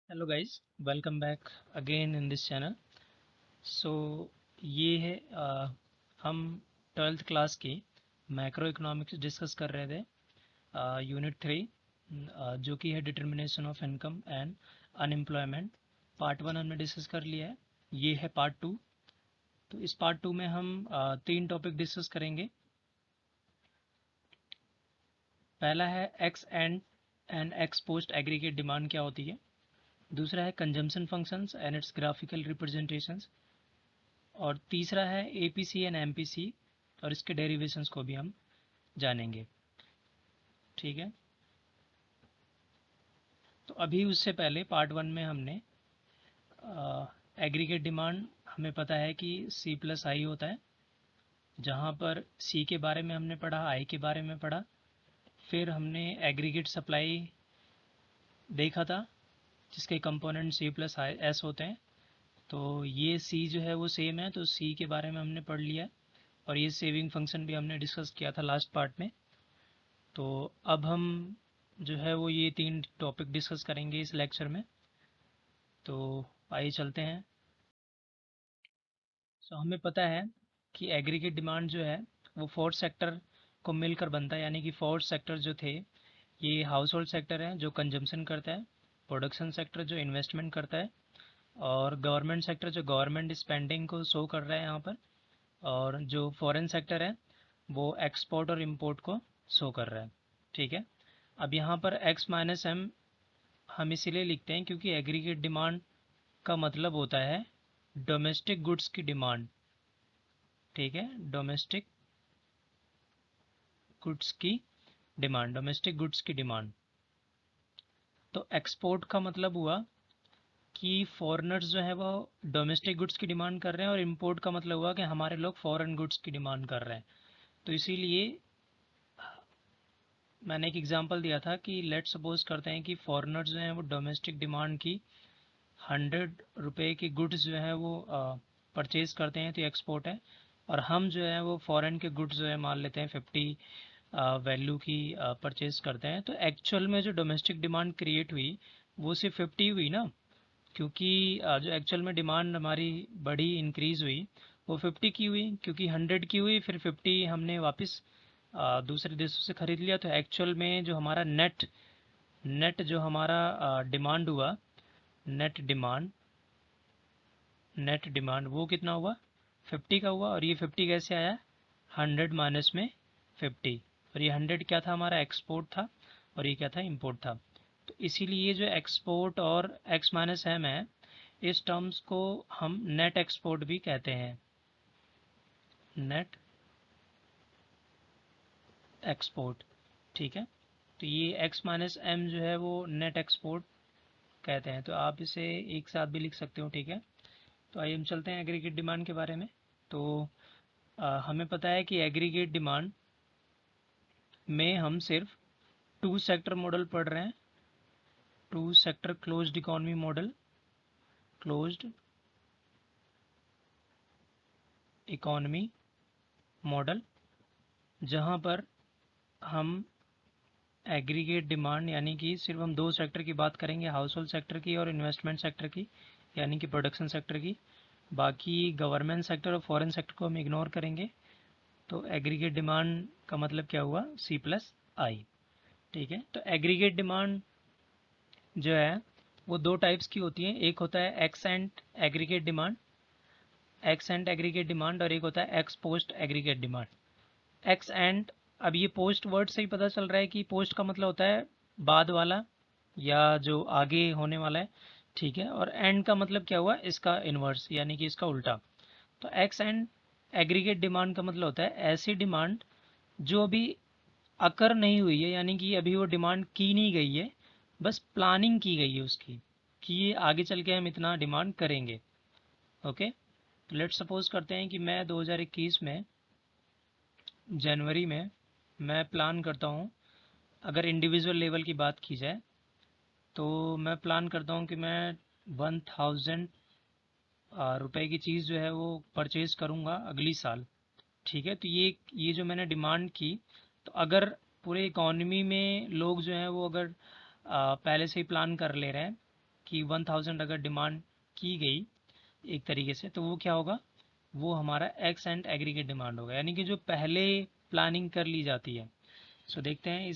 Hello guys, welcome back again in this channel. So ये है हम ट्वेल्थ क्लास की मैक्रो इकोनॉमिक्स डिस्कस कर रहे थे, यूनिट 3, जो कि है determination of income and unemployment. Part 1 हमने डिस्कस कर लिया है, ये है पार्ट 2। तो इस पार्ट 2 में हम 3 टॉपिक डिस्कस करेंगे। पहला है x and x post aggregate demand क्या होती है। दूसरा है consumption functions and it's graphical representations. और तीसरा है एपीसी एंड एमपीसी, और इसके डेरिवेशंस को भी हम जानेंगे। ठीक है, तो अभी उससे पहले पार्ट 1 में हमने एग्रीगेट डिमांड, हमें पता है कि सी प्लस आई होता है, जहाँ पर सी के बारे में हमने पढ़ा, आई के बारे में पढ़ा। फिर हमने एग्रीगेट सप्लाई देखा था, जिसके component C plus I S होते हैं। तो ये सी जो है वो सेम है, तो सी के बारे में हमने पढ़ लिया। और ये सेविंग फंक्शन भी हमने डिस्कस किया था लास्ट पार्ट में। तो अब हम जो है वो ये 3 टॉपिक डिस्कस करेंगे इस लेक्चर में। तो आइए चलते हैं। हमें पता है कि एग्रीगेट डिमांड जो है वो फोर्थ सेक्टर को मिलकर बनता है, यानी कि फोर्थ सेक्टर जो थे ये हाउस होल्ड सेक्टर है जो कंजम्पशन करता है, प्रोडक्शन सेक्टर जो इन्वेस्टमेंट करता है, और गवर्नमेंट सेक्टर जो गवर्नमेंट स्पेंडिंग को शो कर रहा है यहाँ पर, और जो फॉरेन सेक्टर है वो एक्सपोर्ट और इम्पोर्ट को शो कर रहा है। ठीक है, अब यहाँ पर एक्स माइनस एम हम इसीलिए लिखते हैं क्योंकि एग्रीगेट डिमांड का मतलब होता है डोमेस्टिक गुड्स की डिमांड। ठीक है, डोमेस्टिक गुड्स की डिमांड, डोमेस्टिक गुड्स की डिमांड। तो एक्सपोर्ट का मतलब हुआ कि फॉरेनर्स जो है वो डोमेस्टिक गुड्स की डिमांड कर रहे हैं, और इंपोर्ट का मतलब हुआ कि हमारे लोग फॉरेन गुड्स की डिमांड कर रहे हैं। तो इसीलिए मैंने एक एग्जांपल दिया था कि लेट सपोज करते हैं कि फॉरेनर्स जो हैं वो डोमेस्टिक डिमांड की 100 रुपये की गुड्स जो है वो परचेज करते हैं, तो एक्सपोर्ट है। और हम जो है वो फॉरेन के गुड्स जो है मान लेते हैं 50 वैल्यू की परचेज करते हैं। तो एक्चुअल में जो डोमेस्टिक डिमांड क्रिएट हुई वो सिर्फ 50 हुई ना, क्योंकि जो एक्चुअल में डिमांड हमारी बड़ी इंक्रीज हुई वो 50 की हुई, क्योंकि 100 की हुई फिर 50 हमने वापस दूसरे देशों से ख़रीद लिया। तो एक्चुअल में जो हमारा नेट नेट जो हमारा डिमांड हुआ, नेट डिमांड, नेट डिमांड वो कितना हुआ, 50 का हुआ। और ये 50 कैसे आया, 100 माइनस में 50। और ये 100 क्या था, हमारा एक्सपोर्ट था, और ये क्या था, इंपोर्ट था। तो इसीलिए जो एक्सपोर्ट और एक्स माइनस एम है, इस टर्म्स को हम नेट एक्सपोर्ट भी कहते हैं, नेट एक्सपोर्ट। ठीक है, तो ये एक्स माइनस एम जो है वो नेट एक्सपोर्ट कहते हैं। तो आप इसे एक साथ भी लिख सकते हो। ठीक है, तो आइए हम चलते हैं एग्रीगेट डिमांड के बारे में। तो हमें पता है कि एग्रीगेट डिमांड में हम सिर्फ 2 सेक्टर मॉडल पढ़ रहे हैं, 2 sector closed economy model, closed economy model, जहाँ पर हम एग्रीगेट डिमांड यानी कि सिर्फ हम 2 सेक्टर की बात करेंगे, हाउस होल्ड सेक्टर की और इन्वेस्टमेंट सेक्टर की, यानी कि प्रोडक्शन सेक्टर की। बाकी गवर्नमेंट सेक्टर और फॉरेन सेक्टर को हम इग्नोर करेंगे। तो एग्रीगेट डिमांड का मतलब क्या हुआ, सी प्लस आई। ठीक है, तो एग्रीगेट डिमांड जो है वो 2 टाइप्स की होती है, एक होता है x and aggregate demand, x and aggregate demand, और एक होता है x post aggregate demand. X and, अब ये पोस्ट वर्ड से ही पता चल रहा है कि पोस्ट का मतलब होता है बाद वाला या जो आगे होने वाला है। ठीक है, और एंड का मतलब क्या हुआ, इसका इन्वर्स यानी कि इसका उल्टा। तो एक्स एंड एग्रीगेट डिमांड का मतलब होता है ऐसी डिमांड जो अभी अकर नहीं हुई है, यानी कि अभी वो डिमांड की नहीं गई है, बस प्लानिंग की गई है उसकी, कि ये आगे चल के हम इतना डिमांड करेंगे। ओके, तो लेट सपोज करते हैं कि मैं 2021 में जनवरी में मैं प्लान करता हूँ, अगर इंडिविजुअल लेवल की बात की जाए तो मैं प्लान करता हूँ कि मैं 1000 रुपए की चीज़ जो है वो परचेज़ करूँगा अगली साल। ठीक है, तो ये जो मैंने डिमांड की, तो अगर पूरे इकॉनमी में लोग जो हैं वो अगर पहले से ही प्लान कर ले रहे हैं कि 1000 अगर डिमांड की गई एक तरीके से, तो वो क्या होगा, वो हमारा एक्स एंड एग्रीगेट डिमांड होगा, यानी कि जो पहले प्लानिंग कर ली जाती है। सो देखते हैं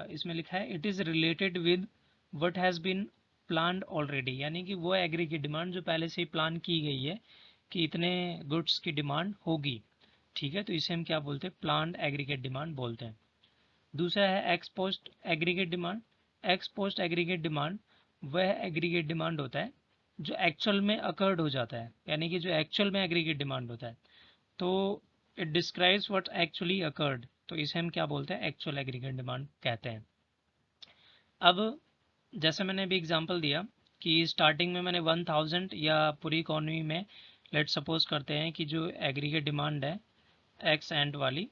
इसमें लिखा है it is related with what has been planned already, यानी कि वो एग्रीगेट डिमांड जो पहले से ही प्लान की गई है कि इतने गुड्स की डिमांड होगी। ठीक है, तो इसे हम क्या बोलते हैं, प्लान्ड एग्रीगेट डिमांड बोलते हैं। दूसरा है x post aggregate demand. X post aggregate demand वह एग्रीगेट डिमांड होता है जो एक्चुअल में अकर्ड हो जाता है, यानी कि जो एक्चुअल में एग्रीगेट डिमांड होता है। तो it describes what actually occurred, तो इसे हम क्या बोलते हैं, एक्चुअल एग्रीगेट डिमांड कहते हैं। अब जैसे मैंने अभी एग्जांपल दिया कि स्टार्टिंग में मैंने 1000 या पूरी इकोनॉमी में लेट सपोज करते हैं कि जो एग्रीगेट डिमांड है एक्स एंड वाली,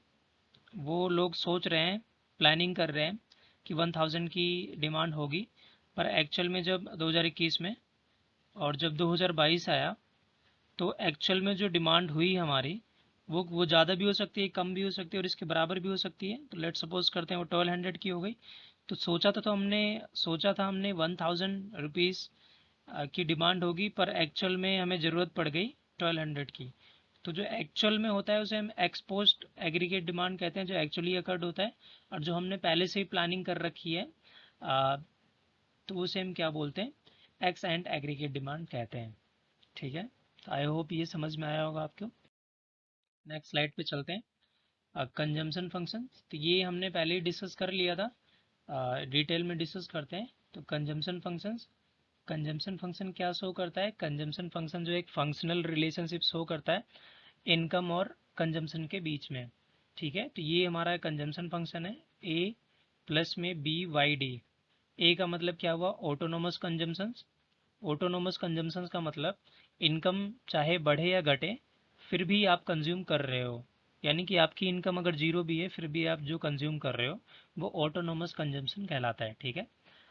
वो लोग सोच रहे हैं, प्लानिंग कर रहे हैं कि 1000 की डिमांड होगी, पर एक्चुअल में जब 2021 में और जब 2022 आया, तो एक्चुअल में जो डिमांड हुई हमारी वो ज़्यादा भी हो सकती है, कम भी हो सकती है और इसके बराबर भी हो सकती है। तो लेट सपोज करते हैं वो 1200 की हो गई। तो सोचा था हमने 1000 रुपीज़ की डिमांड होगी, पर एक्चुअल में हमें ज़रूरत पड़ गई 1200 की। तो जो एक्चुअल में होता है उसे हम एक्सपोस्ट एग्रीगेट डिमांड कहते हैं, जो एक्चुअली अकर्ड होता है। और जो हमने पहले से ही प्लानिंग कर रखी है तो उसे हम क्या बोलते हैं, एक्स एंड एग्रीगेट डिमांड कहते हैं। ठीक है, तो आई होप ये समझ में आया होगा आपको। नेक्स्ट स्लाइड पे चलते हैं, कंजम्पशन फंक्शन। तो ये हमने पहले ही डिस्कस कर लिया था, डिटेल में डिस्कस करते हैं। तो कंजम्पशन फंक्शन क्या शो करता है, कंजम्पशन फंक्शन जो एक फंक्शनल रिलेशनशिप शो करता है इनकम और कंजम्पशन के बीच में। ठीक है, तो ये हमारा कंजम्पशन फंक्शन है, ए प्लस में बी वाई डी। ए का मतलब क्या हुआ, ऑटोनोमस कंजम्पशंस। ऑटोनोमस कंजम्पशंस का मतलब इनकम चाहे बढ़े या घटे, फिर भी आप कंज्यूम कर रहे हो, यानी कि आपकी इनकम अगर जीरो भी है फिर भी आप जो कंज्यूम कर रहे हो वो ऑटोनोमस कंजम्पशन कहलाता है। ठीक है,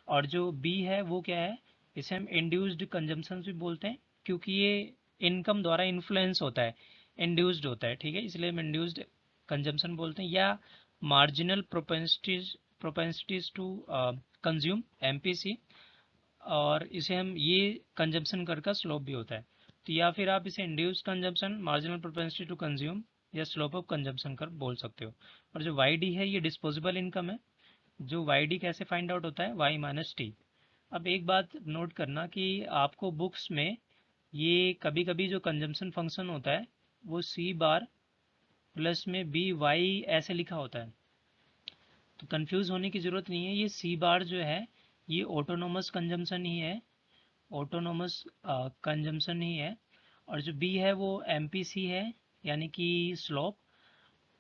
और जो बी है वो क्या है, इसे हम इंड्यूस्ड कंजम्पशन भी बोलते हैं, क्योंकि ये इनकम द्वारा इन्फ्लुएंस होता है, इंड्यूस्ड होता है। ठीक है, इसलिए हम इंड्यूस्ड कंजम्पशन बोलते हैं, या marginal propensities to consume, MPC. और इसे हम ये कंजम्पशन कर का स्लोप भी होता है। तो या फिर आप इसे induced consumption, marginal propensity to consume या स्लोप ऑफ कंजम्पशन कर बोल सकते हो। और जो वाई डी है ये डिस्पोजेबल इनकम है। जो वाई डी कैसे फाइंड आउट होता है, वाई माइनस टी। अब एक बात नोट करना कि आपको बुक्स में ये कभी कभी जो कंजम्पशन फंक्शन होता है वो सी बार प्लस में बी वाई ऐसे लिखा होता है, तो कंफ्यूज होने की ज़रूरत नहीं है। ये सी बार जो है ये ऑटोनोमस कंजम्पशन ही है, ऑटोनोमस कंजम्पशन ही है। और जो बी है वो एमपीसी है, यानी कि स्लोप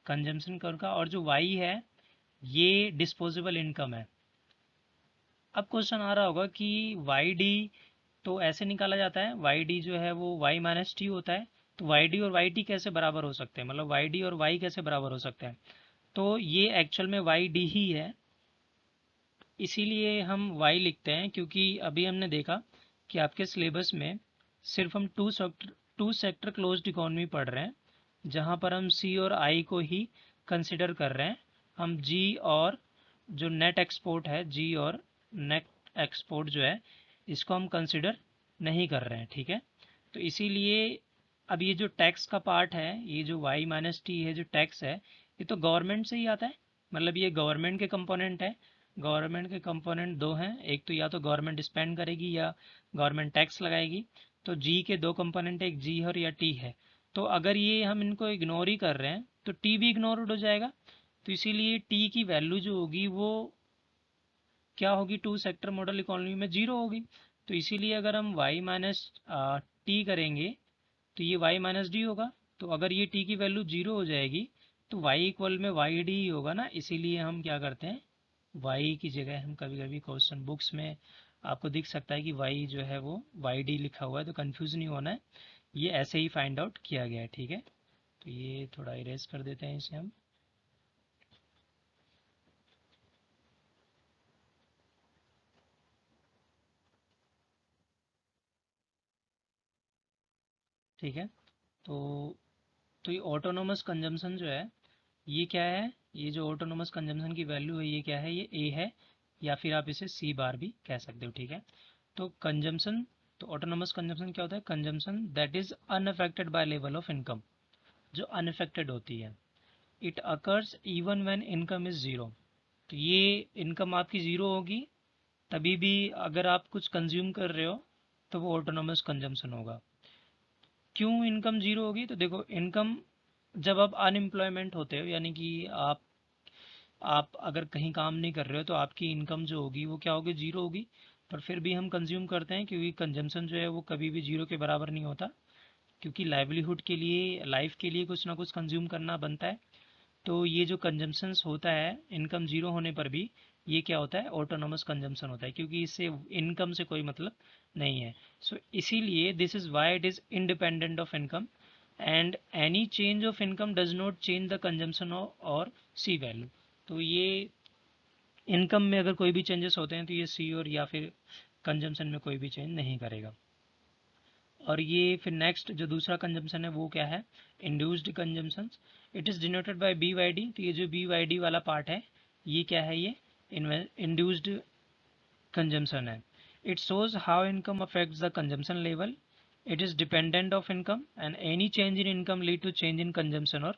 कंजम्पशन कर का। और जो वाई है ये डिस्पोजेबल इनकम है। अब क्वेश्चन आ रहा होगा कि वाई डी तो ऐसे निकाला जाता है, वाई डी जो है वो वाई माइनस टी होता है। तो वाई डी और वाई टी कैसे बराबर हो सकते हैं, मतलब वाई डी और वाई कैसे बराबर हो सकते हैं। तो ये एक्चुअल में वाई डी ही है, इसीलिए हम वाई लिखते हैं, क्योंकि अभी हमने देखा कि आपके सिलेबस में सिर्फ हम टू सेक्टर क्लोज्ड इकोनॉमी पढ़ रहे हैं, जहाँ पर हम सी और आई को ही कंसिडर कर रहे हैं। हम जी और जो नेट एक्सपोर्ट है, जी और नेट एक्सपोर्ट जो है इसको हम कंसिडर नहीं कर रहे हैं। ठीक है, तो इसीलिए अब ये जो टैक्स का पार्ट है, ये जो वाई माइनस टी है जो टैक्स है, ये तो गवर्नमेंट से ही आता है, मतलब ये गवर्नमेंट के कंपोनेंट है। गवर्नमेंट के कंपोनेंट दो हैं, एक तो या तो गवर्नमेंट स्पेंड करेगी या गवर्नमेंट टैक्स लगाएगी। तो जी के दो कंपोनेंट, एक जी है और या टी है। तो अगर ये हम इनको इग्नोर ही कर रहे हैं तो टी भी इग्नोर हो जाएगा। तो इसीलिए टी की वैल्यू जो होगी वो क्या होगी, टू सेक्टर मॉडल इकोनॉमी में जीरो होगी। तो इसीलिए अगर हम वाई माइनस टी करेंगे तो ये y माइनस डी होगा। तो अगर ये t की वैल्यू जीरो हो जाएगी तो y इक्वल में वाई डी ही होगा ना, इसीलिए हम क्या करते हैं, y की जगह हम कभी कभी क्वेश्चन बुक्स में आपको दिख सकता है कि y जो है वो वाई डी लिखा हुआ है, तो कंफ्यूज नहीं होना है, ये ऐसे ही फाइंड आउट किया गया है। ठीक है, तो ये थोड़ा इरेज कर देते हैं इसे हम। ठीक है, तो ये ऑटोनोमस कंजम्पशन जो है ये क्या है, ये जो ऑटोनोमस कंजम्पशन की वैल्यू है ये क्या है, ये ए है, या फिर आप इसे सी बार भी कह सकते हो। ठीक है, तो कंजम्पशन, तो ऑटोनोमस कंजम्पशन क्या होता है? Consumption that is unaffected by level of income, जो अनअफेक्टेड होती है। It occurs even when income is zero. तो ये इनकम आपकी ज़ीरो होगी तभी भी अगर आप कुछ कंज्यूम कर रहे हो तो वो ऑटोनोमस कंजम्पशन होगा। क्यों इनकम ज़ीरो होगी? तो देखो, इनकम जब आप अनएम्प्लॉयमेंट होते हो, यानी कि आप अगर कहीं काम नहीं कर रहे हो, तो आपकी इनकम जो होगी वो क्या होगी? ज़ीरो होगी। पर फिर भी हम कंज्यूम करते हैं, क्योंकि कंजम्पशन जो है वो कभी भी ज़ीरो के बराबर नहीं होता, क्योंकि लाइवलीहुड के लिए, लाइफ के लिए कुछ ना कुछ कंज्यूम करना बनता है। तो ये जो कंजम्पशंस होता है इनकम ज़ीरो होने पर भी, ये क्या होता है? ऑटोनोमस कंजम्पशन होता है, क्योंकि इससे इनकम से कोई मतलब नहीं है। सो इसीलिए this is why it is independent of income, and any change of income does not change the consumption और सी वैल्यू। तो ये इनकम में अगर कोई भी चेंजेस होते हैं तो ये सी और या फिर कंजम्पशन में कोई भी चेंज नहीं करेगा। और ये फिर नेक्स्ट जो दूसरा कंजम्पशन है वो क्या है? Induced consumption. It is denoted by B Y D. तो ये जो बी वाई डी वाला पार्ट है, ये क्या है? ये इंड्यूस्ड कंजम्पशन है। It shows how income affects the consumption level. It is dependent of income and any change in income lead to change in consumption और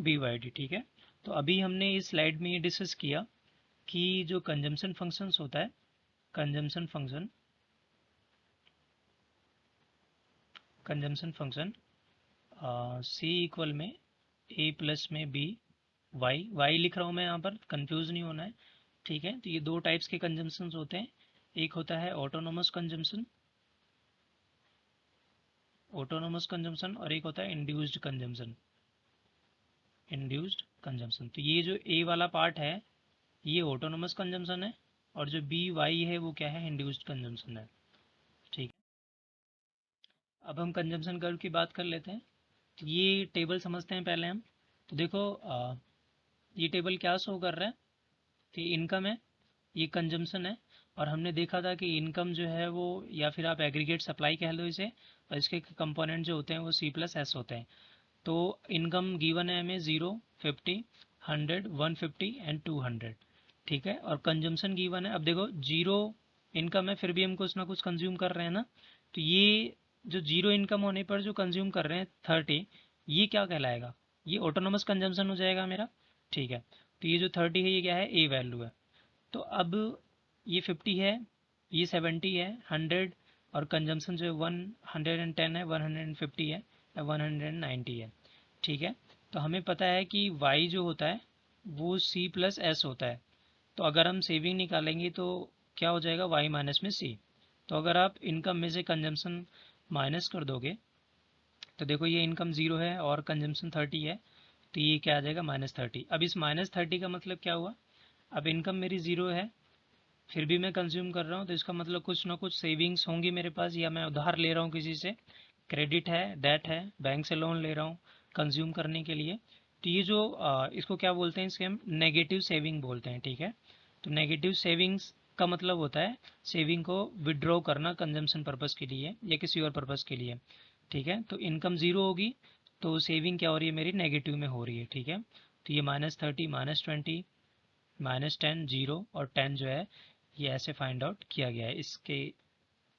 बी वाई डी। ठीक है, तो अभी हमने इस स्लाइड में ये डिस्कस किया कि जो कंजम्पशन फंक्शंस होता है, कंजम्पशन फंक्शन, कंजम्पशन फंक्शन सी इक्वल में ए प्लस में बी वाई, वाई लिख रहा हूँ मैं यहाँ पर, कंफ्यूज नहीं होना है। ठीक है, तो ये दो टाइप्स के कंजम्पशन होते हैं। एक होता है ऑटोनोमस कंजम्पशन, ऑटोनोमस कंजम्पशन, और एक होता है इंड्यूस्ड कंजम्पशन, इंड्यूस्ड कंजम्पशन। तो ये जो ए वाला पार्ट है ये ऑटोनोमस कंजम्पशन है, और जो बी वाई है वो क्या है? इंड्यूस्ड कंजम्पशन है। ठीक है, अब हम कंजम्पशन कर्व की बात कर लेते हैं। तो ये टेबल समझते हैं पहले हम। तो देखो, ये टेबल क्या शो कर रहा है कि इनकम है, ये कंजम्पशन है, और हमने देखा था कि इनकम जो है वो, या फिर आप एग्रीगेट सप्लाई कह लो इसे, और इसके कंपोनेंट जो होते हैं वो सी प्लस एस होते हैं। तो इनकम गिवन है हमें 0, 50, 100, 150 एंड 200। ठीक है, और कंजम्पशन गिवन है। अब देखो, जीरो इनकम है फिर भी हम कुछ ना कुछ कंज्यूम कर रहे हैं ना, तो ये जो जीरो इनकम होने पर जो कंज्यूम कर रहे हैं 30, ये क्या कहलाएगा? ये ऑटोनोमस कंजम्पशन हो जाएगा मेरा। ठीक है, तो ये जो 30 है ये क्या है? ए वैल्यू है। तो अब ये 50 है, ये 70 है, 100, और कंजम्पशन जो है 110 है, 150 है, या 190 है। ठीक है, तो हमें पता है कि y जो होता है वो c प्लस एस होता है। तो अगर हम सेविंग निकालेंगे तो क्या हो जाएगा? y माइनस में c। तो अगर आप इनकम में से कंजम्पशन माइनस कर दोगे तो देखो, ये इनकम 0 है और कंजम्पशन 30 है, तो ये क्या आ जाएगा? -30। अब इस -30 का मतलब क्या हुआ? अब इनकम मेरी 0 है फिर भी मैं कंज्यूम कर रहा हूँ, तो इसका मतलब कुछ ना कुछ सेविंग्स होंगी मेरे पास, या मैं उधार ले रहा हूँ किसी से, क्रेडिट है, डेट है, बैंक से लोन ले रहा हूँ कंज्यूम करने के लिए। तो ये जो इसको क्या बोलते हैं? इसके हम नेगेटिव सेविंग बोलते हैं। ठीक है, तो नेगेटिव सेविंग्स का मतलब होता है सेविंग को विड्रॉ करना कंजम्पशन पर्पज़ के लिए या किसी और पर्पज़ के लिए। ठीक है, तो इनकम 0 होगी तो सेविंग क्या हो रही है? मेरी नेगेटिव में हो रही है। ठीक है, तो ये -30, -20, -10, 0 और 10 जो है ये ऐसे फाइंड आउट किया गया है इसके,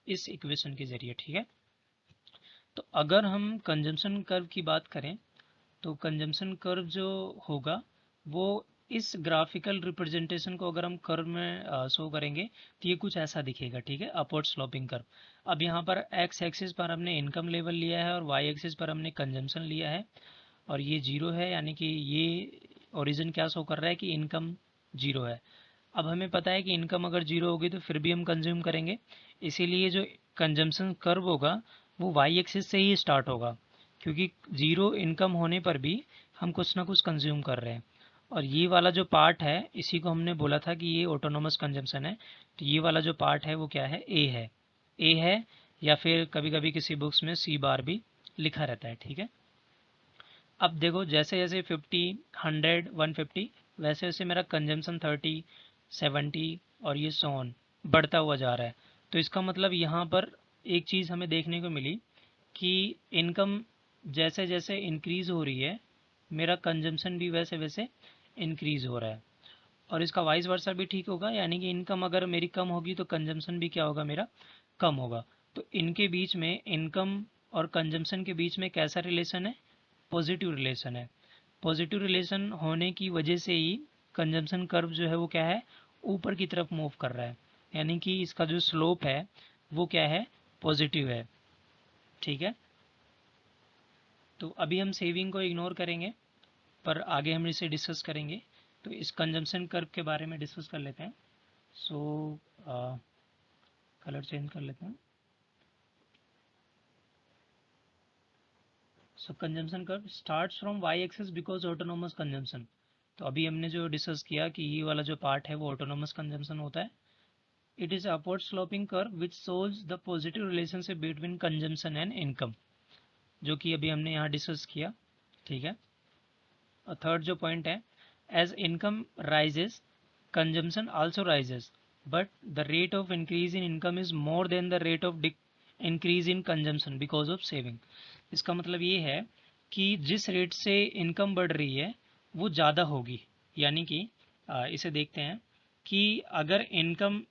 इस इक्वेशन के ज़रिए। ठीक है, तो अगर हम कंजम्पशन कर्व की बात करें तो कंजम्पशन कर्व जो होगा वो इस ग्राफिकल रिप्रेजेंटेशन को अगर हम कर्व में शो करेंगे तो ये कुछ ऐसा दिखेगा। ठीक है, अपवर्ड स्लोपिंग कर्व। अब यहाँ पर एक्स एक्सिस पर हमने इनकम लेवल लिया है और वाई एक्सिस पर हमने कंजम्पशन लिया है, और ये 0 है, यानी कि ये ओरिजिन क्या शो कर रहा है कि इनकम 0 है। अब हमें पता है कि इनकम अगर 0 होगी तो फिर भी हम कंज्यूम करेंगे, इसीलिए जो कंजम्पशन कर्व होगा वो वाई एक्सिस से ही स्टार्ट होगा, क्योंकि 0 इनकम होने पर भी हम कुछ ना कुछ कंज्यूम कर रहे हैं। और ये वाला जो पार्ट है इसी को हमने बोला था कि ये ऑटोनोमस कंजम्पशन है। तो ये वाला जो पार्ट है वो क्या है? ए है, ए है, या फिर कभी कभी किसी बुक्स में सी बार भी लिखा रहता है। ठीक है, अब देखो, जैसे जैसे 50, 100, 150, वैसे वैसे मेरा कंजम्पशन 30, 70 और ये सोन बढ़ता हुआ जा रहा है। तो इसका मतलब यहाँ पर एक चीज़ हमें देखने को मिली कि इनकम जैसे जैसे इंक्रीज़ हो रही है मेरा कंजम्पशन भी वैसे वैसे इंक्रीज़ हो रहा है, और इसका वाइस वर्सा भी ठीक होगा, यानी कि इनकम अगर मेरी कम होगी तो कंजम्पशन भी क्या होगा? मेरा कम होगा। तो इनके बीच में, इनकम और कंजम्पशन के बीच में कैसा रिलेशन है? पॉजिटिव रिलेशन है। पॉजिटिव रिलेशन होने की वजह से ही कंजम्पशन कर्व जो है वो क्या है? ऊपर की तरफ मूव कर रहा है, यानी कि इसका जो स्लोप है वो क्या है? पॉजिटिव है। ठीक है, तो अभी हम सेविंग को इग्नोर करेंगे, पर आगे हम इसे डिस्कस करेंगे। तो इस कंजम्पशन कर्व के बारे में डिस्कस कर लेते हैं। सो कलर चेंज कर लेते हैं। So consumption curve starts from Y axis because autonomous consumption. तो अभी हमने जो डिस्कस किया कि ये वाला जो पार्ट है वो ऑटोनोमस कंजम्पशन होता है। It is upward sloping curve which shows the positive relationship between consumption and income, जो कि अभी हमने यहाँ डिस्कस किया। ठीक है, और थर्ड जो पॉइंट है, as income rises consumption also rises, but the rate of increase in income is more than the rate of increase in consumption because of saving. इसका मतलब ये है कि जिस रेट से इनकम बढ़ रही है वो ज़्यादा होगी। यानी कि इसे देखते हैं कि अगर इनकम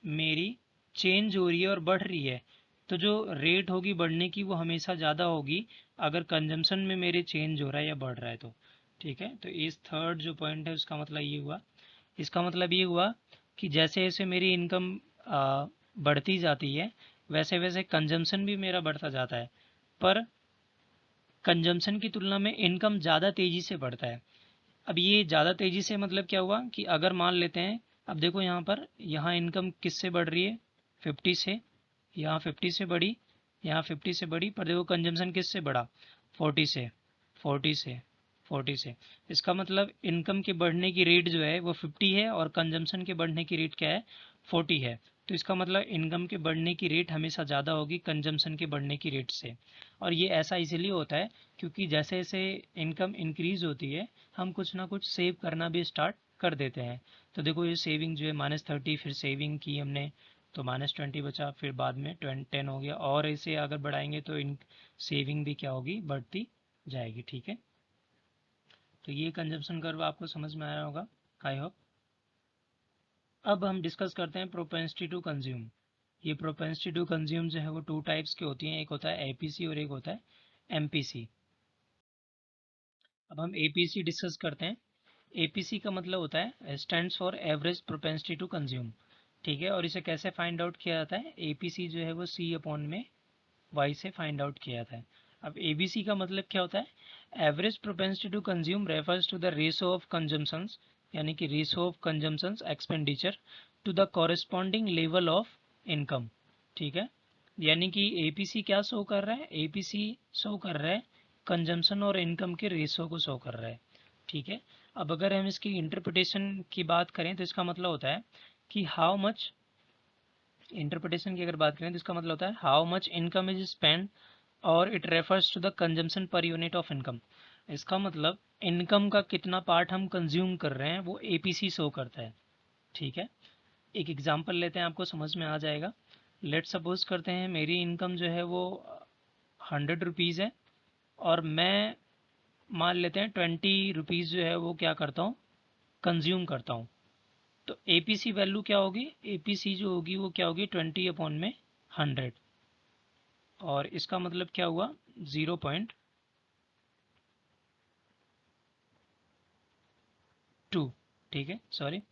मेरी चेंज हो रही है और बढ़ रही है, तो जो रेट होगी बढ़ने की वो हमेशा ज़्यादा होगी अगर कंजम्पशन में मेरे चेंज हो रहा है या बढ़ रहा है तो। ठीक है, तो इस थर्ड जो पॉइंट है उसका मतलब ये हुआ। इसका मतलब ये हुआ कि जैसे जैसे मेरी इनकम बढ़ती जाती है वैसे वैसे कंजम्पशन भी मेरा बढ़ता जाता है, पर कंजम्पशन की तुलना में इनकम ज़्यादा तेज़ी से बढ़ता है। अब ये ज़्यादा तेज़ी से मतलब क्या हुआ कि अगर मान लेते हैं, अब देखो यहाँ पर, यहाँ इनकम किससे बढ़ रही है? 50 से। यहाँ 50 से बढ़ी, यहाँ 50 से बढ़ी, पर देखो कंजम्पशन किससे बढ़ा? 40 से, 40 से, 40 से। इसका मतलब इनकम के बढ़ने की रेट जो है वो 50 है और कंजम्पशन के बढ़ने की रेट क्या है? 40 है। तो इसका मतलब इनकम के बढ़ने की रेट हमेशा ज़्यादा होगी कंजम्पशन के बढ़ने की रेट से। और ये ऐसा इसीलिए होता है क्योंकि जैसे जैसे इनकम इंक्रीज़ होती है हम कुछ ना कुछ सेव करना भी स्टार्ट कर देते हैं। तो देखो ये सेविंग जो है -30, फिर सेविंग की हमने तो -20 बचा, फिर बाद में 10 हो गया, और इसे अगर बढ़ाएंगे तो इन सेविंग भी क्या होगी? बढ़ती जाएगी। ठीक है, तो ये कंजम्पशन कर्व आपको समझ में आया होगा, आई होप। अब हम डिस्कस करते हैं प्रोपेंसिटी टू कंज्यूम। ये प्रोपेंसिटी टू कंज्यूम जो है वो 2 टाइप्स की होती हैं, एक होता है एपीसी और एक होता है एमपीसी। अब हम एपीसी डिस्कस करते हैं। एपीसी का मतलब होता है stands for average propensity to consume. ठीक है, और इसे कैसे फाइंड आउट किया जाता है? एपीसी जो है वो सी अपॉन में वाई से फाइंड आउट किया जाता है। अब एबीसी का मतलब क्या होता है? Average propensity to consume refers to the ratio of consumptions, यानी कि ratio of consumptions expenditure to the corresponding level of income. ठीक है, यानी कि एपीसी क्या शो कर रहा है? एपीसी शो कर रहा है कंजम्पशन और इनकम के रेशो को शो कर रहा है। ठीक है, अब अगर हम इसकी इंटरप्रिटेशन की बात करें तो इसका मतलब होता है कि हाउ मच, इंटरप्रिटेशन की अगर बात करें तो इसका मतलब होता है how much income is spend, और it refers to the consumption per unit of income. इसका मतलब इनकम का कितना पार्ट हम कंज्यूम कर रहे हैं वो एपीसी शो करता है। ठीक है, एक एग्जांपल लेते हैं, आपको समझ में आ जाएगा। लेट सपोज करते हैं मेरी इनकम जो है वो 100 रुपीज़ है, और मैं मान लेते हैं 20 रुपीज़ जो है वो क्या करता हूँ? कंज्यूम करता हूँ। तो एपीसी वैल्यू क्या होगी? एपीसी जो होगी वो क्या होगी? 20 अपॉन में 100, और इसका मतलब क्या हुआ? 0.2। ठीक है, सॉरी,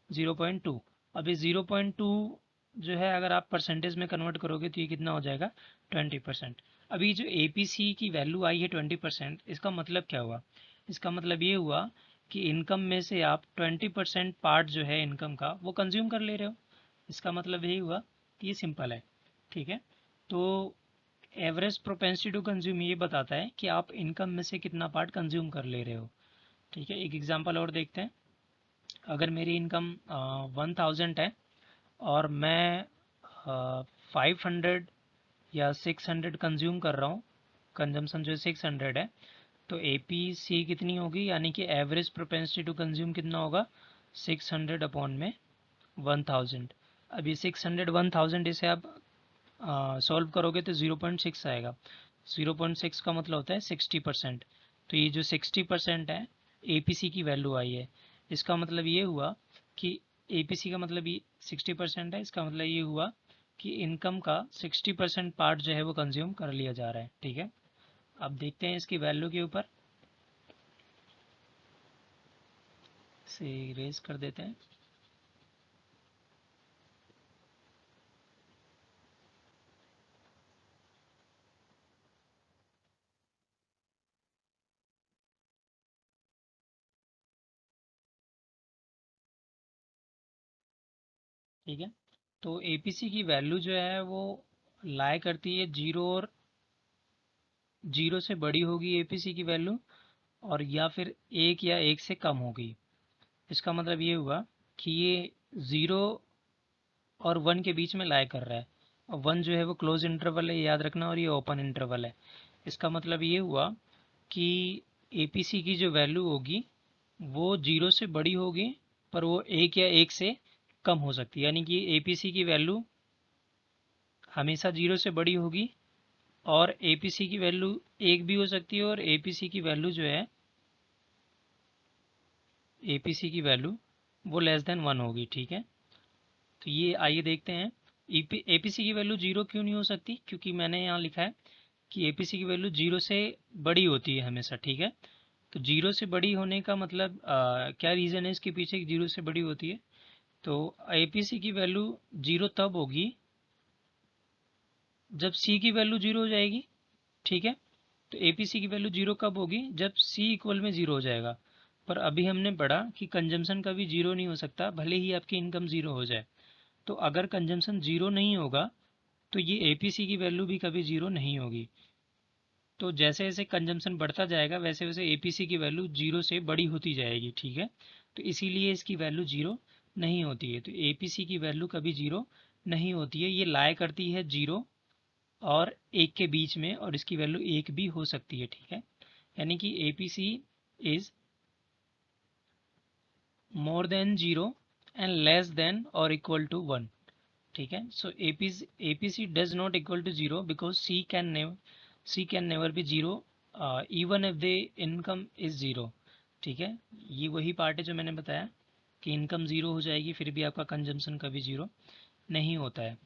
0.2। अब ये 0.2 जो है अगर आप परसेंटेज में कन्वर्ट करोगे तो ये कितना हो जाएगा? 20%। अभी जो एपीसी की वैल्यू आई है 20%, इसका मतलब क्या हुआ? इसका मतलब ये हुआ कि इनकम में से आप 20% पार्ट जो है इनकम का वो कंज्यूम कर ले रहे हो। इसका मतलब यही हुआ कि ये सिंपल है। ठीक है, तो एवरेज प्रोपेंसिटी टू कंज्यूम ये बताता है कि आप इनकम में से कितना पार्ट कंज्यूम कर ले रहे हो। ठीक है, एक एग्जांपल और देखते हैं। अगर मेरी इनकम 1000 है और मैं 500 या 600 कंज्यूम कर रहा हूँ, कंजम्पशन जो है 600 है, तो एपीसी कितनी होगी? यानी कि एवरेज प्रोपेंसिटी टू कंज्यूम कितना होगा? 600 अपॉन में 1000। अभी 600 1000 इसे आप सॉल्व करोगे तो 0.6 आएगा। 0.6 का मतलब होता है 60%। तो ये जो 60% है एपीसी की वैल्यू आई है। इसका मतलब ये हुआ कि एपीसी का मतलब ये 60% है, इसका मतलब ये हुआ कि इनकम का 60% पार्ट जो है वो कंज्यूम कर लिया जा रहा है। ठीक है, अब देखते हैं इसकी वैल्यू के ऊपर से रेज कर देते हैं। ठीक है, तो एपीसी की वैल्यू जो है वो लाई करती है जीरो, और जीरो से बड़ी होगी एपीसी की वैल्यू, और या फिर एक या एक से कम होगी। इसका मतलब ये हुआ कि ये ज़ीरो और वन के बीच में लाई कर रहा है, और वन जो है वो क्लोज इंटरवल है, याद रखना, और ये ओपन इंटरवल है। इसका मतलब ये हुआ कि एपीसी की जो वैल्यू होगी वो जीरो से बड़ी होगी, पर वो एक या एक से कम हो सकती है। यानी कि एपीसी की वैल्यू हमेशा जीरो से बड़ी होगी, और एपीसी की वैल्यू एक भी हो सकती है, और एपीसी की वैल्यू जो है, एपीसी की वैल्यू वो लेस देन वन होगी। ठीक है, तो ये आइए देखते हैं एपीसी की वैल्यू जीरो क्यों नहीं हो सकती, क्योंकि मैंने यहाँ लिखा है कि एपीसी की वैल्यू जीरो से बड़ी होती है हमेशा। ठीक है, तो जीरो से बड़ी होने का मतलब क्या रीज़न है इसके पीछे कि जीरो से बड़ी होती है। तो एपीसी की वैल्यू जीरो तब होगी जब सी की वैल्यू जीरो हो जाएगी। ठीक है, तो एपीसी की वैल्यू जीरो कब होगी, जब सी इक्वल में जीरो हो जाएगा। पर अभी हमने पढ़ा कि कंजम्पशन कभी जीरो नहीं हो सकता, भले ही आपकी इनकम जीरो हो जाए। तो अगर कंजम्पशन जीरो नहीं होगा तो ये एपीसी की वैल्यू भी कभी जीरो नहीं होगी। तो जैसे जैसे कंजम्पशन बढ़ता जाएगा वैसे वैसे एपीसी की वैल्यू जीरो से बड़ी होती जाएगी। ठीक है, तो इसीलिए इसकी वैल्यू जीरो नहीं होती है। तो एपीसी की वैल्यू कभी जीरो नहीं होती है, ये लाई करती है जीरो और एक के बीच में, और इसकी वैल्यू एक भी हो सकती है। ठीक है, यानी कि APC is more than zero and less than और इक्वल टू वन। ठीक है, so APC does not equal to zero because C can never be zero even if the income is zero. ठीक है, ये वही पार्ट है जो मैंने बताया कि इनकम ज़ीरो हो जाएगी फिर भी आपका कंजम्पशन कभी ज़ीरो नहीं होता है।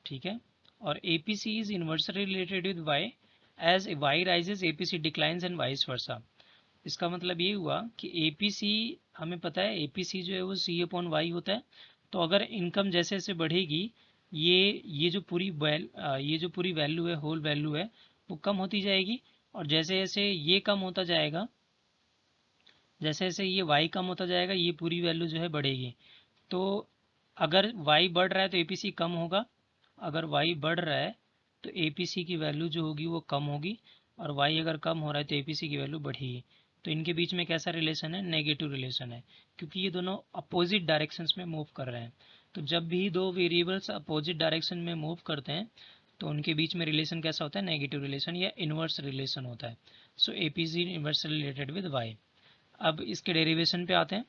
ठीक है, और APC is inversely related with Y, as Y rises APC declines and vice versa. इसका मतलब ये हुआ कि एपीसी, हमें पता है एपीसी जो है वो सी अपॉन वाई होता है। तो अगर इनकम जैसे जैसे बढ़ेगी, ये जो ये जो पूरी वैल्यू है, होल वैल्यू है, वो कम होती जाएगी। और जैसे जैसे ये कम होता जाएगा, जैसे जैसे ये वाई कम होता जाएगा, ये पूरी वैल्यू जो है बढ़ेगी। तो अगर वाई बढ़ रहा है तो एपीसी कम होगा, अगर वाई बढ़ रहा है तो एपीसी की वैल्यू जो होगी वो कम होगी, और वाई अगर कम हो रहा है तो एपीसी की वैल्यू बढ़ेगी। तो इनके बीच में कैसा रिलेशन है, नेगेटिव रिलेशन है, क्योंकि ये दोनों अपोजिट डायरेक्शंस में मूव कर रहे हैं। तो जब भी दो वेरिएबल्स अपोजिट डायरेक्शन में मूव करते हैं तो उनके बीच में रिलेशन कैसा होता है, नेगेटिव रिलेशन या इन्वर्स रिलेशन होता है। So APC inverse related with Y. अब इसके डेरिवेशन पे आते हैं।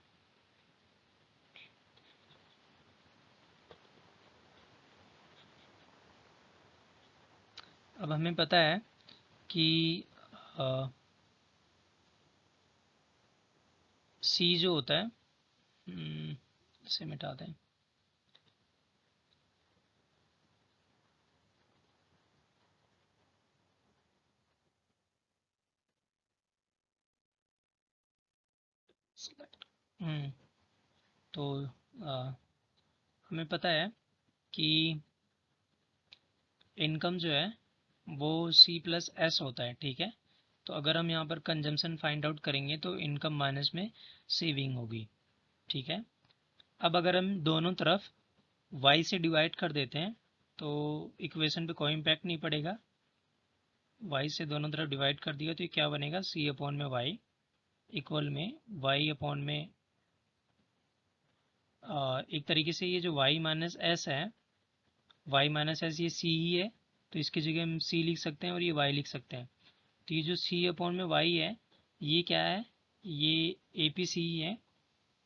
अब हमें पता है कि सी जो होता है, इसे मिटा दें। हम्म, तो आ, हमें पता है कि इनकम जो है वो सी प्लस एस होता है। ठीक है, तो अगर हम यहाँ पर कंजम्पशन फाइंड आउट करेंगे तो इनकम माइनस में सेविंग होगी। ठीक है, अब अगर हम दोनों तरफ वाई से डिवाइड कर देते हैं तो इक्वेशन पे कोई इम्पैक्ट नहीं पड़ेगा। वाई से दोनों तरफ डिवाइड कर दिया तो ये क्या बनेगा, सी अपॉन में वाई इक्वल में वाई अपॉन में एक तरीके से ये जो y माइनस एस है, y माइनस एस ये c ही है, तो इसकी जगह हम c लिख सकते हैं और ये y लिख सकते हैं। तो ये जो c अपॉन में y है, ये क्या है, ये ए पी सी ही है।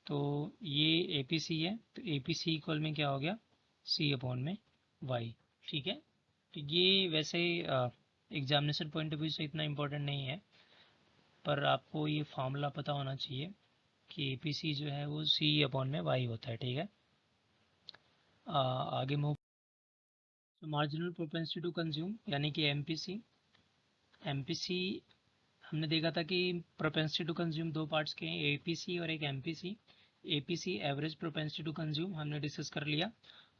तो ये ए पी सी है, तो ए पी सी इक्वल में क्या हो गया, c अपॉन में y। ठीक है, तो ये वैसे एग्जामिनेशन पॉइंट ऑफ व्यू से इतना इम्पोर्टेंट नहीं है, पर आपको ये फार्मूला पता होना चाहिए कि ए पी सी जो है वो c अपॉन में y होता है। ठीक है, आगे मूव तो मार्जिनल प्रोपेंसिटी टू कंज्यूम यानी कि एमपीसी। एमपीसी हमने देखा था कि प्रोपेंसिटी टू कंज्यूम दो पार्ट्स के हैं, एपीसी और एक MPC. APC average propensity to consume हमने डिस्कस कर लिया,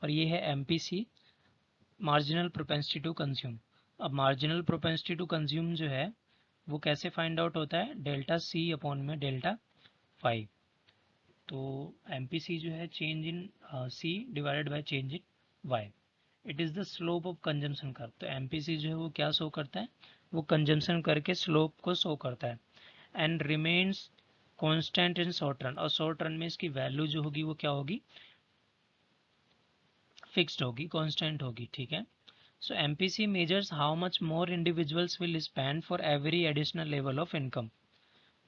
और ये है MPC marginal propensity to consume. अब मार्जिनल प्रोपेंसिटी टू कंज्यूम जो है वो कैसे फाइंड आउट होता है, डेल्टा सी अपॉन में डेल्टा 5। तो एमपीसी जो है change in C divided by change in Y. It is the slope of consumption curve. तो एमपीसी जो है वो क्या शो करता है, वो कंजम्पशन करके स्लोप को शो करता है। And remains constant in short run, और शॉर्ट रन में इसकी वैल्यू जो होगी वो क्या होगी, फिक्स्ड होगी, कांस्टेंट होगी, ठीक है। So MPC measures how much more individuals will spend for every additional level of income,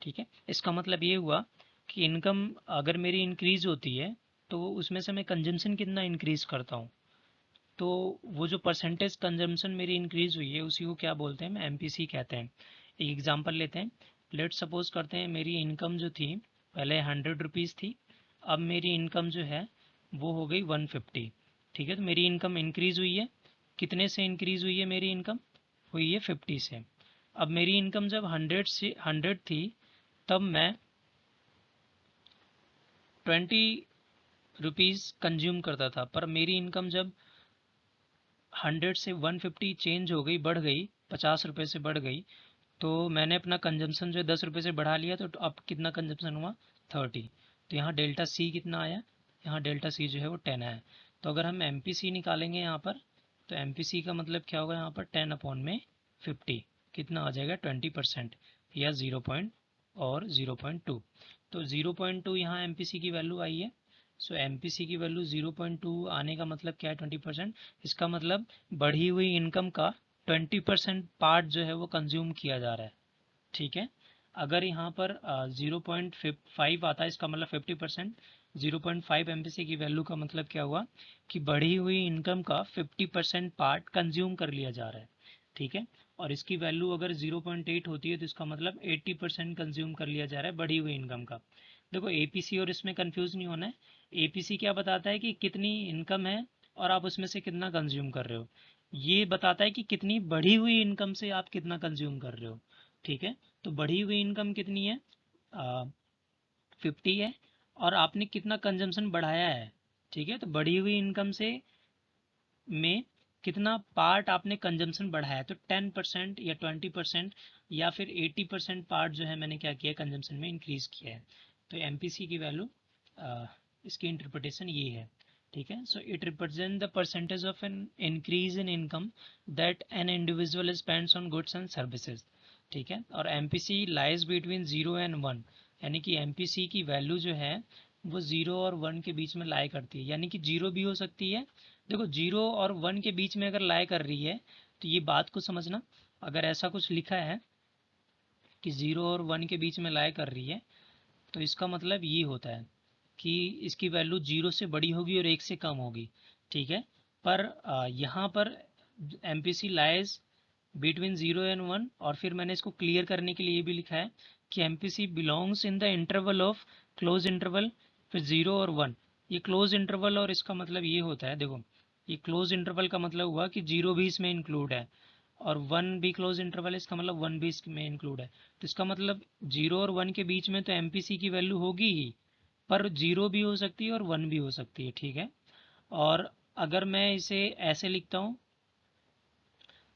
ठीक है। इसका मतलब ये हुआ कि इनकम अगर मेरी इंक्रीज होती है तो उसमें से मैं कंजम्पशन कितना इंक्रीज करता हूँ, तो वो जो परसेंटेज कंजम्पशन मेरी इंक्रीज हुई है उसी को क्या बोलते हैं, हम एमपीसी कहते हैं। एक एग्जांपल लेते हैं। लेट सपोज करते हैं मेरी इनकम जो थी पहले 100 रुपीज़ थी, अब मेरी इनकम जो है वो हो गई 150, ठीक है। तो मेरी इनकम इंक्रीज हुई है, कितने से इंक्रीज हुई है मेरी इनकम, हुई है 50 से। अब मेरी इनकम जब 100 थी तब मैं 20 रुपीज़ कंज्यूम करता था, पर मेरी इनकम जब 100 से 150 चेंज हो गई, बढ़ गई, 50 रुपये से बढ़ गई, तो मैंने अपना कंजम्पशन जो है 10 रुपये से बढ़ा लिया, तो अब कितना कंजम्पशन हुआ, 30। तो यहाँ डेल्टा सी कितना आया, यहाँ डेल्टा सी जो है वो 10 आया। तो अगर हम एम पी सी निकालेंगे यहाँ पर, तो एम पी सी का मतलब क्या होगा, यहाँ पर 10 अपॉन में 50 कितना आ जाएगा, 20%, या 0 पॉइंट और 0.2। तो 0.2 यहाँ एम पी सी की वैल्यू आई है। सो एम पी सी की वैल्यू 0.2 आने का मतलब क्या है, 20%। इसका मतलब बढ़ी हुई इनकम का 20% पार्ट जो है वो कंज्यूम किया जा रहा है, ठीक है। अगर यहाँ पर 0.5 आता है इसका मतलब 50%। 0.5 एम पी सी की वैल्यू का मतलब क्या हुआ कि बढ़ी हुई इनकम का 50% पार्ट कंज्यूम कर लिया जा रहा है, ठीक है। और इसकी वैल्यू अगर 0.8 होती है तो इसका मतलब 80% कंज्यूम कर लिया जा रहा है बढ़ी हुई इनकम का। देखो एपीसी और इसमें कंफ्यूज नहीं होना है। एपीसी क्या बताता है कि कितनी इनकम है और आप उसमें से कितना कंज्यूम कर रहे हो, ये बताता है कि कितनी बढ़ी हुई इनकम से आप कितना कंज्यूम कर रहे हो, ठीक है। तो बढ़ी हुई इनकम कितनी है, 50 है, और आपने कितना कंजम्पशन बढ़ाया है, ठीक है। तो बढ़ी हुई इनकम से में कितना पार्ट आपने कंजम्पशन बढ़ाया, तो 10% या 20% या फिर 80% पार्ट जो है मैंने क्या किया, कंजम्पशन में इंक्रीज किया है। तो एमपीसी की वैल्यू, इसकी इंटरप्रिटेशन ये है, ठीक है। So it represent the percentage of an increase in income that an individual spends on goods and services, ठीक है। और एमपीसी लाइज बिटवीन 0 एंड 1, यानी कि एमपीसी की वैल्यू जो है वो 0 और 1 के बीच में लाई करती है, यानी कि 0 भी हो सकती है। देखो 0 और 1 के बीच में अगर लाई कर रही है तो ये बात को समझना, अगर ऐसा कुछ लिखा है कि 0 और 1 के बीच में लाई कर रही है तो इसका मतलब ये होता है कि इसकी वैल्यू 0 से बड़ी होगी और 1 से कम होगी, ठीक है। पर यहाँ पर M P C lies between 0 and 1, और फिर मैंने इसको क्लियर करने के लिए ये भी लिखा है कि M P C belongs in the interval of close interval, फिर 0 और 1, ये क्लोज इंटरवल, और इसका मतलब ये होता है, देखो ये क्लोज इंटरवल का मतलब हुआ कि 0 भी इसमें इंक्लूड है, और 1 भी क्लोज इंटरवल है, इसका मतलब 1 भी इसमें इंक्लूड है। तो इसका मतलब 0 और 1 के बीच में तो एम पी सी की वैल्यू होगी ही, पर 0 भी हो सकती है और 1 भी हो सकती है, ठीक है। और अगर मैं इसे ऐसे लिखता हूँ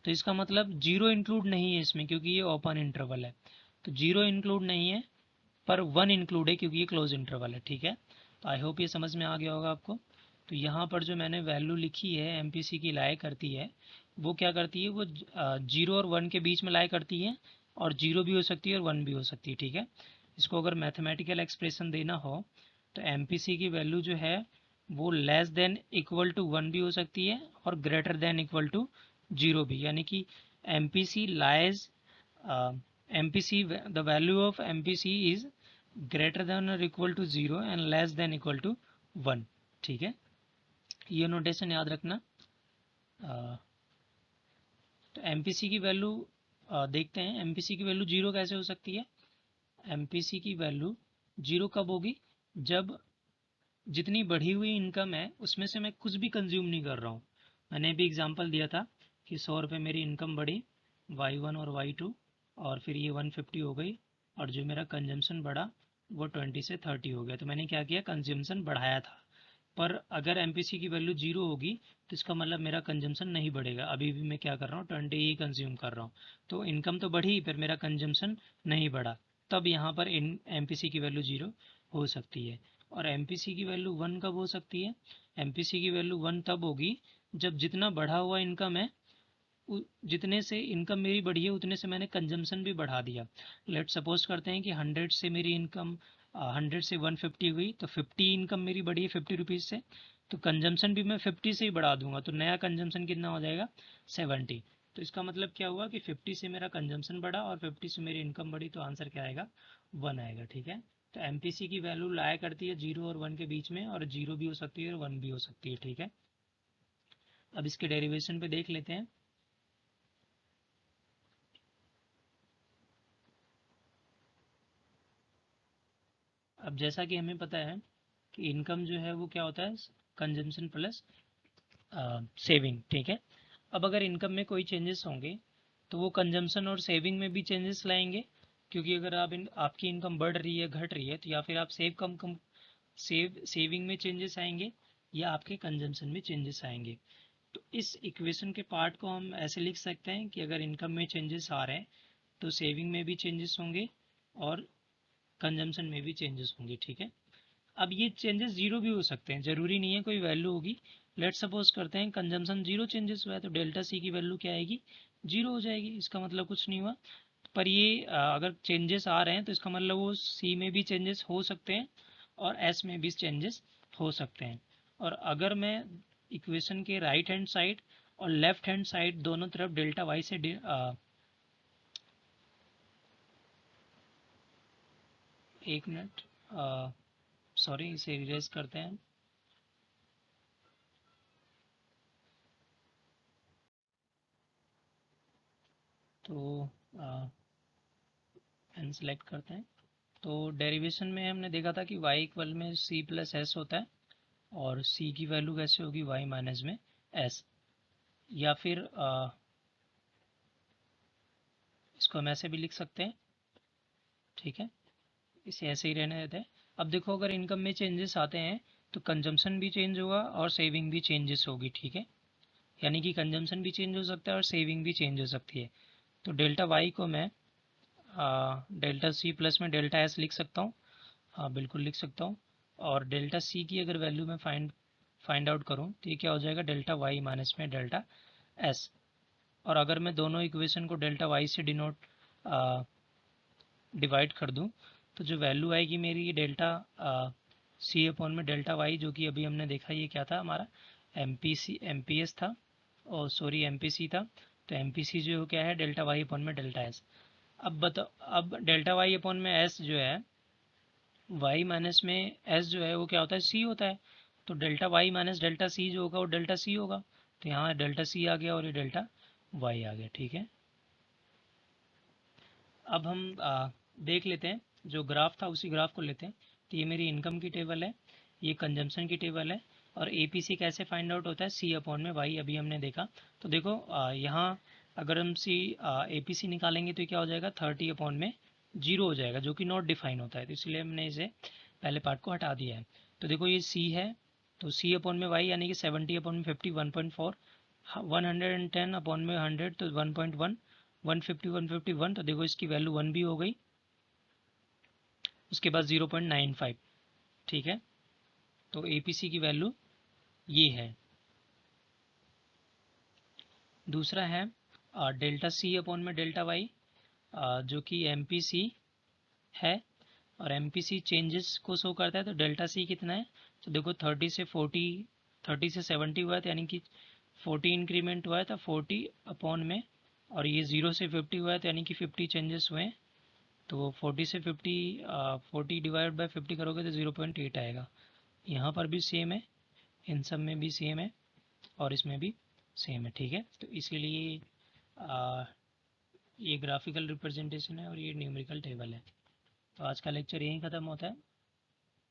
तो इसका मतलब 0 इंक्लूड नहीं है इसमें क्योंकि ये ओपन इंटरवल है, तो 0 इंक्लूड नहीं है, पर 1 इंक्लूड है क्योंकि ये क्लोज इंटरवल है, ठीक है। तो आई होप ये समझ में आ गया होगा आपको। तो यहाँ पर जो मैंने वैल्यू लिखी है एमपीसी की लाई करती है, वो क्या करती है, वो 0 और 1 के बीच में लाई करती है, और 0 भी हो सकती है और 1 भी हो सकती है, ठीक है। इसको अगर मैथमेटिकल एक्सप्रेशन देना हो तो एमपीसी की वैल्यू जो है वो लेस देन इक्वल टू 1 भी हो सकती है और ग्रेटर देन इक्वल टू 0 भी, यानी कि MPC lies, MPC the value of MPC is greater than और equal to 0 and less than equal to 1, ठीक है। ये नोटेशन याद रखना। तो एमपीसी की वैल्यू देखते हैं, एमपीसी की वैल्यू 0 कैसे हो सकती है। एमपीसी की वैल्यू 0 कब होगी, जब जितनी बढ़ी हुई इनकम है उसमें से मैं कुछ भी कंज्यूम नहीं कर रहा हूँ, मैंने भी एग्जांपल दिया था कि 100 रुपये मेरी इनकम बढ़ी y1 और y2 और फिर ये 150 हो गई और जो मेरा कंजम्पशन बढ़ा वो 20 से 30 हो गया। तो मैंने क्या किया, कंजम्पशन बढ़ाया था। पर अगर एमपीसी की वैल्यू 0 होगी तो इसका मतलब मेरा कंजम्पशन नहीं बढ़ेगा। अभी भी मैं क्या कर रहा हूँ, 20 ही कंज्यूम कर रहा हूँ। तो इनकम तो बढ़ी पर मेरा कंजम्पशन नहीं बढ़ा। तब यहाँ पर इन एमपीसी की वैल्यू 0 हो सकती है। और एमपीसी की वैल्यू 1 कब हो सकती है? एमपीसी की वैल्यू 1 तब होगी जब जितना बढ़ा हुआ इनकम है, जितने से इनकम मेरी बढ़ी है उतने से मैंने कंजम्पशन भी बढ़ा दिया। लेट सपोज करते हैं कि 100 से मेरी इनकम 100 से 150 हुई, तो 50 इनकम मेरी बढ़ी है 50 रुपीज़ से, तो कंजम्पशन भी मैं 50 से ही बढ़ा दूंगा, तो नया कंजम्पशन कितना हो जाएगा, 70। तो इसका मतलब क्या हुआ कि 50 से मेरा कंजम्पशन बढ़ा और 50 से मेरी इनकम बढ़ी, तो आंसर क्या आएगा, 1 आएगा। ठीक है, तो एमपीसी की वैल्यू लाया करती है 0 और 1 के बीच में, और 0 भी हो सकती है और 1 भी हो सकती है। ठीक है, अब इसके डेरिवेशन पे देख लेते हैं। अब जैसा कि हमें पता है कि इनकम जो है वो क्या होता है, कंजम्पशन प्लस सेविंग। ठीक है, अब अगर इनकम में कोई चेंजेस होंगे तो वो कंजम्पशन और सेविंग में भी चेंजेस लाएंगे, क्योंकि अगर आपकी इनकम बढ़ रही है, घट रही है, तो या फिर आप सेविंग में चेंजेस आएंगे या आपके कंजम्पशन में चेंजेस आएंगे। तो इस इक्वेशन के पार्ट को हम ऐसे लिख सकते हैं कि अगर इनकम में चेंजेस आ रहे हैं तो सेविंग में भी चेंजेस होंगे और कंजम्पशन में भी चेंजेस होंगे। ठीक है, अब ये चेंजेस 0 भी हो सकते हैं, ज़रूरी नहीं है कोई वैल्यू होगी। लेट सपोज करते हैं कंजम्पशन 0 चेंजेस हुआ है, तो डेल्टा सी की वैल्यू क्या आएगी, 0 हो जाएगी। इसका मतलब कुछ नहीं हुआ। पर ये अगर चेंजेस आ रहे हैं तो इसका मतलब वो सी में भी चेंजेस हो सकते हैं और एस में भी चेंजेस हो सकते हैं। और अगर मैं इक्वेशन के राइट हैंड साइड और लेफ्ट हैंड साइड दोनों तरफ डेल्टा वाई से एक मिनट, सॉरी, इसे इरेज करते हैं। तो एन सेलेक्ट करते हैं। तो डेरिवेशन में हमने देखा था कि y इक्वल में c प्लस एस होता है, और c की वैल्यू कैसे होगी, y माइनस में s। या फिर इसको हम ऐसे भी लिख सकते हैं। ठीक है, इसे ऐसे ही रहने देते हैं। अब देखो, अगर इनकम में चेंजेस आते हैं तो कंजम्पशन भी चेंज होगा और सेविंग भी चेंजेस होगी। ठीक है, यानी कि कंजम्पशन भी चेंज हो सकता है और सेविंग भी चेंज हो सकती है। तो डेल्टा वाई को मैं डेल्टा सी प्लस में डेल्टा एस लिख सकता हूँ। हाँ, बिल्कुल लिख सकता हूँ। और डेल्टा सी की अगर वैल्यू मैं फाइंड आउट करूँ तो ये क्या हो जाएगा, डेल्टा वाई माइनस में डेल्टा एस। और अगर मैं दोनों इक्वेशन को डेल्टा वाई से डिवाइड कर दूँ तो जो वैल्यू आएगी मेरी डेल्टा सी अपॉन में डेल्टा वाई, जो कि अभी हमने देखा ये क्या था हमारा, एम पी एस था, और सॉरी एम पी सी था। तो एम पी सी जो क्या है, डेल्टा वाई अपॉन में डेल्टा एस। अब बताओ, अब डेल्टा वाई अपॉन में एस जो है, वाई माइनस में एस जो है वो क्या होता है, सी होता है। तो delta Y minus delta C जो होगा वो डेल्टा सी होगा। तो यहाँ डेल्टा सी आ गया और ये डेल्टा वाई आ गया। ठीक है, अब हम देख लेते हैं, जो ग्राफ था उसी ग्राफ को लेते हैं। तो ये मेरी इनकम की टेबल है, ये कंजम्पशन की टेबल है, और एपीसी कैसे फाइंड आउट होता है, सी अपॉन में वाई, अभी हमने देखा। तो देखो यहाँ अगर हम एपीसी निकालेंगे तो क्या हो जाएगा, 30 अपॉन में 0 हो जाएगा, जो कि नॉट डिफाइन होता है, तो इसलिए हमने इसे पहले पार्ट को हटा दिया है। तो देखो ये सी है, तो सी अपॉन में वाई यानी कि 70 अपॉन में 50 1.4, 110 अपॉन में 100 तो 1.1, 150 तो देखो इसकी वैल्यू 1 भी हो गई। उसके बाद 0.95। ठीक है, तो एपीसी की वैल्यू ये है। दूसरा है डेल्टा सी अपॉन में डेल्टा वाई, जो कि एमपीसी है, और एमपीसी चेंजेस को शो करता है। तो डेल्टा सी कितना है, तो देखो 30 से 40, 30 से 70 हुआ था, यानी कि 40 इंक्रीमेंट हुआ है, तो 40 अपॉन में, और ये 0 से 50 हुआ है, तो यानी कि 50 चेंजेस हुए हैं। तो 40 से 50, 40 डिवाइड बाय 50 करोगे तो 0.8 आएगा। यहाँ पर भी सेम है, इन सब में भी सेम है, और इसमें भी सेम है। ठीक है, तो इसीलिए ये ग्राफिकल रिप्रेजेंटेशन है और ये न्यूमेरिकल टेबल है। तो आज का लेक्चर यहीं ख़त्म होता है।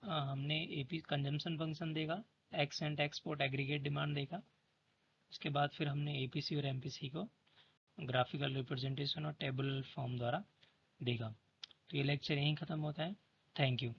हमने एपी कंजम्पशन फंक्शन देखा, x and export aggregate demand देखा, इसके बाद फिर हमने एपीसी और एमपीसी को ग्राफिकल रिप्रेजेंटेशन और टेबल फॉर्म द्वारा देखा। तो ये लेक्चर यहीं ख़त्म होता है। Thank you.